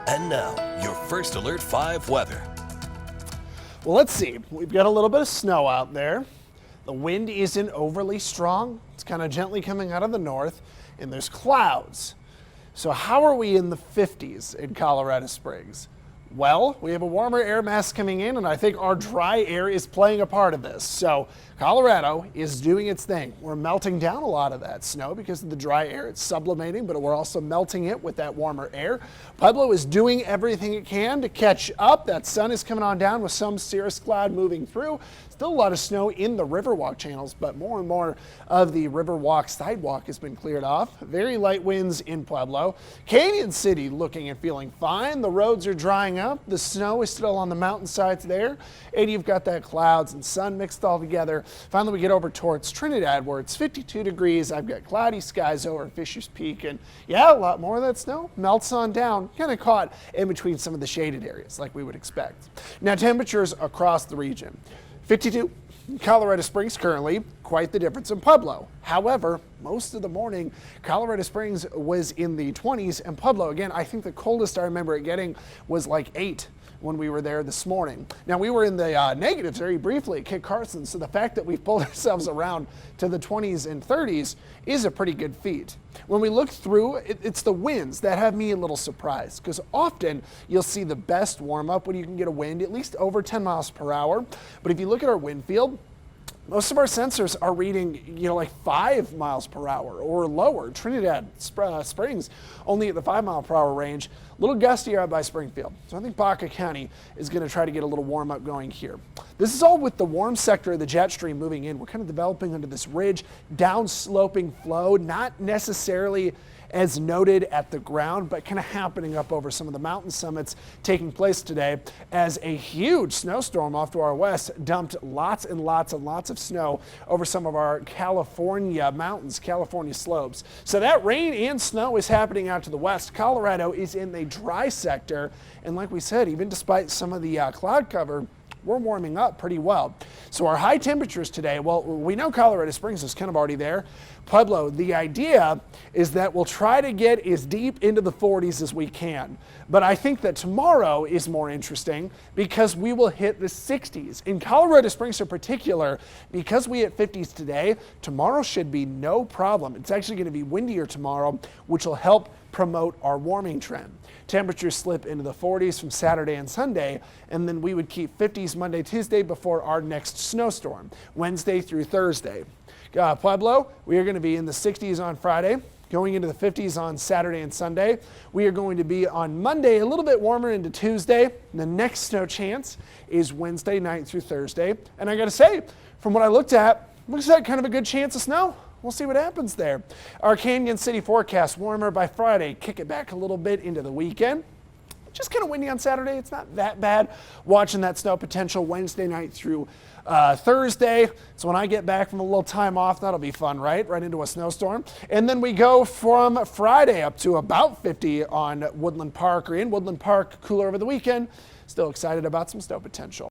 And now, your First Alert 5 weather. Well, let's see. We've got a little bit of snow out there. The wind isn't overly strong. It's kind of gently coming out of the north, and there's clouds. So how are we in the 50s in Colorado Springs? Well, we have a warmer air mass coming in, and I think our dry air is playing a part of this. So Colorado is doing its thing. We're melting down a lot of that snow because of the dry air. It's sublimating, but we're also melting it with that warmer air. Pueblo is doing everything it can to catch up. That sun is coming on down with some cirrus cloud moving through. Still a lot of snow in the Riverwalk channels, but more and more of the Riverwalk sidewalk has been cleared off. Very light winds in Pueblo. Canyon City looking and feeling fine. The roads are drying up. The snow is still on the mountainsides there. And you've got that clouds and sun mixed all together. Finally, we get over towards Trinidad where it's 52 degrees. I've got cloudy skies over Fisher's Peak. And yeah, a lot more of that snow melts on down, kind of caught in between some of the shaded areas like we would expect. Now, temperatures across the region. 52 in Colorado Springs currently, quite the difference in Pueblo. However, most of the morning, Colorado Springs was in the 20s, and Pueblo, again, I think the coldest I remember it getting was like 8 when we were there this morning. Now, we were in the negatives very briefly at Kit Carson, so the fact that we've pulled ourselves around to the 20s and 30s is a pretty good feat. When we look through, it's the winds that have me a little surprised, because often you'll see the best warm-up when you can get a wind at least over 10 miles per hour. But if you look at our wind field, most of our sensors are reading, like 5 miles per hour or lower. Trinidad Springs only at the 5 mile per hour range. A little gustier out by Springfield. So I think Baca County is going to try to get a little warm up going here. This is all with the warm sector of the jet stream moving in. We're kind of developing under this ridge, down-sloping flow, not necessarily as noted at the ground, but kind of happening up over some of the mountain summits taking place today as a huge snowstorm off to our west dumped lots and lots and lots of snow over some of our California mountains, California slopes. So that rain and snow is happening out to the west. Colorado is in the dry sector, and like we said, even despite some of the cloud cover, we're warming up pretty well. So our high temperatures today, well, we know Colorado Springs is kind of already there. Pueblo, the idea is that we'll try to get as deep into the 40s as we can. But I think that tomorrow is more interesting because we will hit the 60s. In Colorado Springs in particular, because we hit 50s today, tomorrow should be no problem. It's actually going to be windier tomorrow, which will help promote our warming trend. Temperatures slip into the 40s from Saturday and Sunday, and then we would keep 50s Monday, Tuesday before our next snowstorm, Wednesday through Thursday. Pueblo, we are going to be in the 60s on Friday, going into the 50s on Saturday and Sunday. We are going to be on Monday a little bit warmer into Tuesday. The next snow chance is Wednesday night through Thursday. And I got to say, from what I looked at, looks like kind of a good chance of snow. We'll see what happens there. Our Canyon City forecast, warmer by Friday, kick it back a little bit into the weekend. Just kind of windy on Saturday. It's not that bad. Watching that snow potential Wednesday night through Thursday. So when I get back from a little time off, that'll be fun, right? Right into a snowstorm. And then we go from Friday up to about 50 on Woodland Park or in Woodland Park, cooler over the weekend. Still excited about some snow potential.